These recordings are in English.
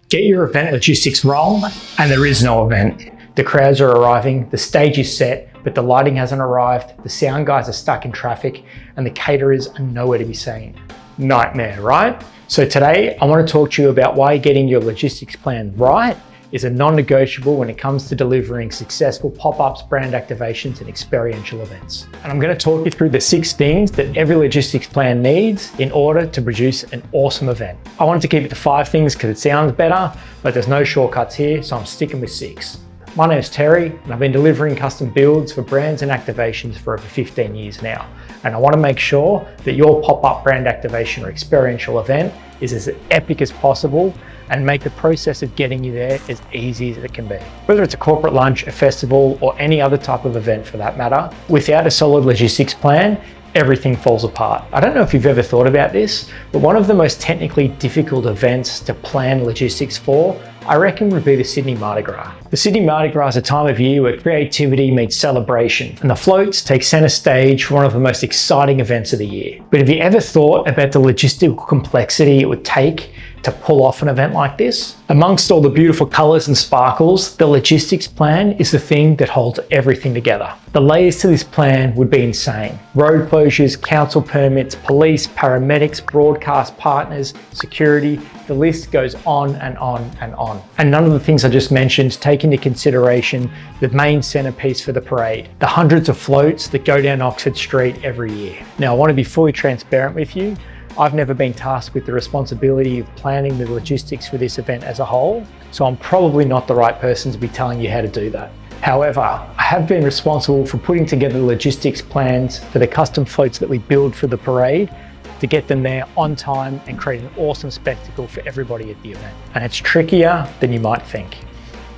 Get your event logistics wrong, and there is no event. The crowds are arriving, the stage is set, but the lighting hasn't arrived, the sound guys are stuck in traffic, and the caterers are nowhere to be seen. Nightmare, right? So today, I want to talk to you about why getting your logistics plan right is a non-negotiable when it comes to delivering successful pop-ups, brand activations, and experiential events. And I'm going to talk you through the 6 things that every logistics plan needs in order to produce an awesome event. I wanted to keep it to 5 things because it sounds better, but there's no shortcuts here, so I'm sticking with 6. My name is Terry, and I've been delivering custom builds for brands and activations for over 15 years now. And I want to make sure that your pop-up brand activation or experiential event is as epic as possible and make the process of getting you there as easy as it can be. Whether it's a corporate lunch, a festival, or any other type of event for that matter, without a solid logistics plan, everything falls apart. I don't know if you've ever thought about this, but one of the most technically difficult events to plan logistics for, I reckon, would be the Sydney Mardi Gras. The Sydney Mardi Gras is a time of year where creativity meets celebration, and the floats take center stage for one of the most exciting events of the year. But have you ever thought about the logistical complexity it would take to pull off an event like this? Amongst all the beautiful colors and sparkles, the logistics plan is the thing that holds everything together. The layers to this plan would be insane. Road closures, council permits, police, paramedics, broadcast partners, security, the list goes on and on and on. And none of the things I just mentioned take into consideration the main centerpiece for the parade, the hundreds of floats that go down Oxford Street every year. Now, I want to be fully transparent with you. I've never been tasked with the responsibility of planning the logistics for this event as a whole, so I'm probably not the right person to be telling you how to do that. However, I have been responsible for putting together logistics plans for the custom floats that we build for the parade to get them there on time and create an awesome spectacle for everybody at the event. And it's trickier than you might think.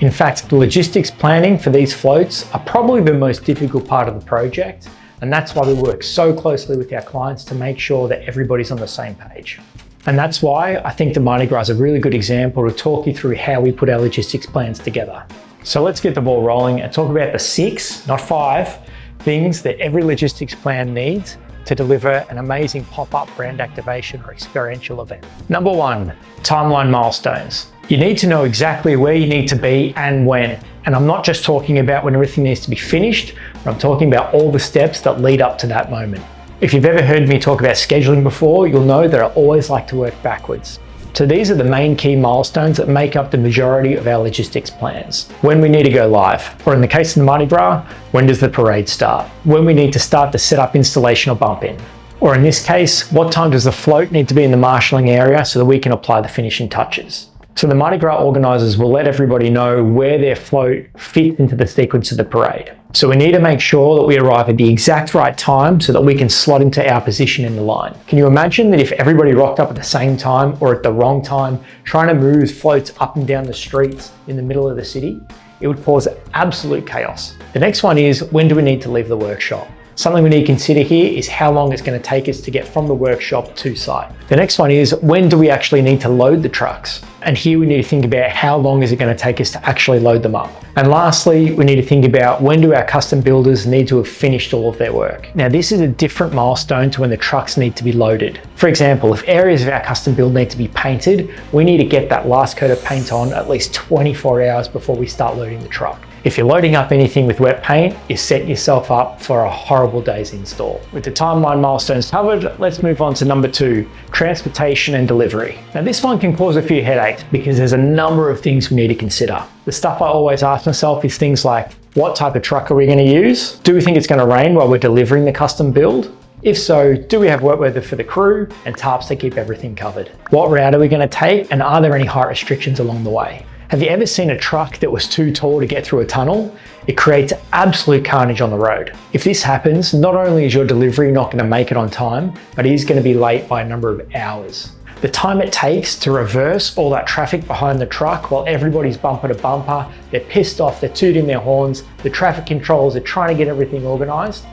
In fact, the logistics planning for these floats are probably the most difficult part of the project, and that's why we work so closely with our clients to make sure that everybody's on the same page. And that's why I think the Mardi Gras is a really good example to talk you through how we put our logistics plans together. So let's get the ball rolling and talk about the 6, not 5, things that every logistics plan needs to deliver an amazing pop-up brand activation or experiential event. Number 1, timeline milestones. You need to know exactly where you need to be and when. And I'm not just talking about when everything needs to be finished, but I'm talking about all the steps that lead up to that moment. If you've ever heard me talk about scheduling before, you'll know that I always like to work backwards. So these are the main key milestones that make up the majority of our logistics plans. When we need to go live, or in the case of the Mardi Gras, when does the parade start? When we need to start the setup, installation, or bump in. Or in this case, what time does the float need to be in the marshalling area so that we can apply the finishing touches? So the Mardi Gras organisers will let everybody know where their float fits into the sequence of the parade. So we need to make sure that we arrive at the exact right time so that we can slot into our position in the line. Can you imagine that if everybody rocked up at the same time or at the wrong time, trying to move floats up and down the streets in the middle of the city? It would cause absolute chaos. The next one is, when do we need to leave the workshop? Something we need to consider here is how long it's going to take us to get from the workshop to site. The next one is, when do we actually need to load the trucks? And here we need to think about how long is it going to take us to actually load them up. And lastly, we need to think about, when do our custom builders need to have finished all of their work? Now, this is a different milestone to when the trucks need to be loaded. For example, if areas of our custom build need to be painted, we need to get that last coat of paint on at least 24 hours before we start loading the truck. If you're loading up anything with wet paint, you're setting yourself up for a horrible day's install. With the timeline milestones covered, let's move on to number 2, transportation and delivery. Now this one can cause a few headaches because there's a number of things we need to consider. The stuff I always ask myself is things like, what type of truck are we going to use? Do we think it's going to rain while we're delivering the custom build? If so, do we have wet weather for the crew and tarps to keep everything covered? What route are we going to take, and are there any height restrictions along the way? Have you ever seen a truck that was too tall to get through a tunnel? It creates absolute carnage on the road. If this happens, not only is your delivery not going to make it on time, but it is going to be late by a number of hours. The time it takes to reverse all that traffic behind the truck while everybody's bumper to bumper, they're pissed off, they're tooting their horns, the traffic controllers are trying to get everything organised,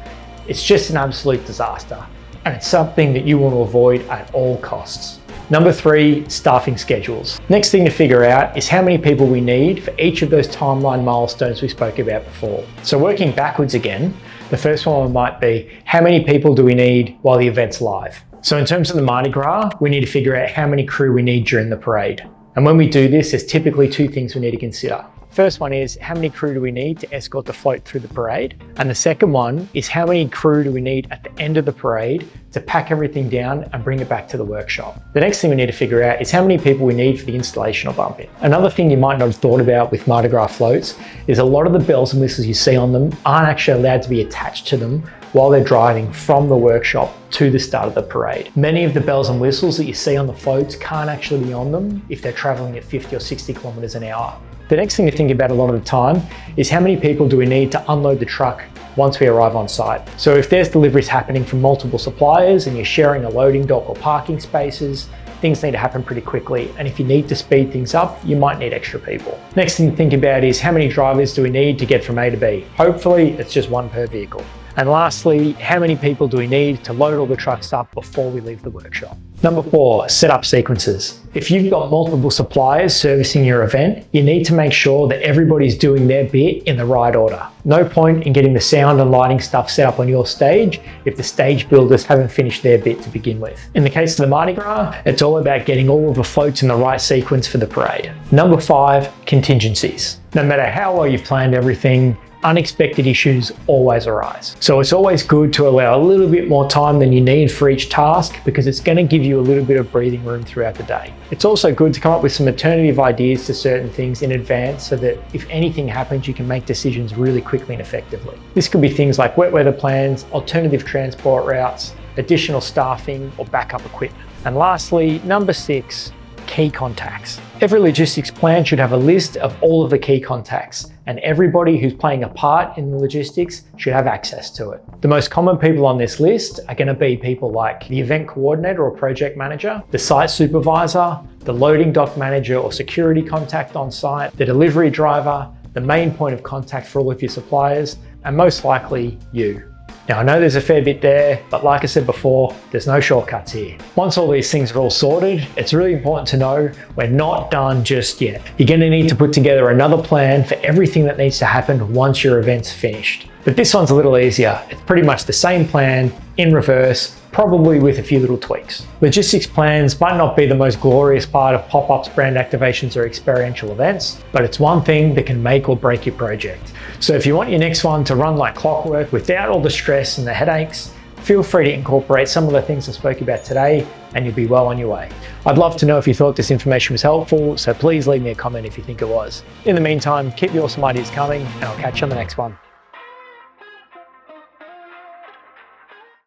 it's just an absolute disaster. And it's something that you want to avoid at all costs. Number 3, staffing schedules. Next thing to figure out is how many people we need for each of those timeline milestones we spoke about before. So working backwards again, the first one might be, how many people do we need while the event's live? So in terms of the Mardi Gras, we need to figure out how many crew we need during the parade. And when we do this, there's typically two things we need to consider. First one is, how many crew do we need to escort the float through the parade? And the second one is, how many crew do we need at the end of the parade to pack everything down and bring it back to the workshop? The next thing we need to figure out is how many people we need for the installation or bump in. Another thing you might not have thought about with Mardi Gras floats is a lot of the bells and whistles you see on them aren't actually allowed to be attached to them while they're driving from the workshop to the start of the parade. Many of the bells and whistles that you see on the floats can't actually be on them if they're traveling at 50 or 60 kilometers an hour. The next thing to think about a lot of the time is how many people do we need to unload the truck once we arrive on site. So if there's deliveries happening from multiple suppliers and you're sharing a loading dock or parking spaces, things need to happen pretty quickly. And if you need to speed things up, you might need extra people. Next thing to think about is how many drivers do we need to get from A to B? Hopefully it's just one per vehicle. And lastly, how many people do we need to load all the trucks up before we leave the workshop? Number 4, setup sequences. If you've got multiple suppliers servicing your event, you need to make sure that everybody's doing their bit in the right order. No point in getting the sound and lighting stuff set up on your stage if the stage builders haven't finished their bit to begin with. In the case of the Mardi Gras, it's all about getting all of the floats in the right sequence for the parade. Number 5, contingencies. No matter how well you've planned everything, unexpected issues always arise. So it's always good to allow a little bit more time than you need for each task because it's going to give you a little bit of breathing room throughout the day. It's also good to come up with some alternative ideas to certain things in advance so that if anything happens, you can make decisions really quickly and effectively. This could be things like wet weather plans, alternative transport routes, additional staffing, or backup equipment. And lastly, number 6, key contacts. Every logistics plan should have a list of all of the key contacts, and everybody who's playing a part in the logistics should have access to it. The most common people on this list are going to be people like the event coordinator or project manager, the site supervisor, the loading dock manager or security contact on site, the delivery driver, the main point of contact for all of your suppliers, and most likely you. Now I know there's a fair bit there, but like I said before, there's no shortcuts here. Once all these things are all sorted, it's really important to know we're not done just yet. You're going to need to put together another plan for everything that needs to happen once your event's finished. But this one's a little easier. It's pretty much the same plan in reverse, probably with a few little tweaks. Logistics plans might not be the most glorious part of pop-ups, brand activations, or experiential events, but it's one thing that can make or break your project. So if you want your next one to run like clockwork without all the stress and the headaches, feel free to incorporate some of the things I spoke about today and you'll be well on your way. I'd love to know if you thought this information was helpful, so please leave me a comment if you think it was. In the meantime, keep your awesome ideas coming and I'll catch you on the next one.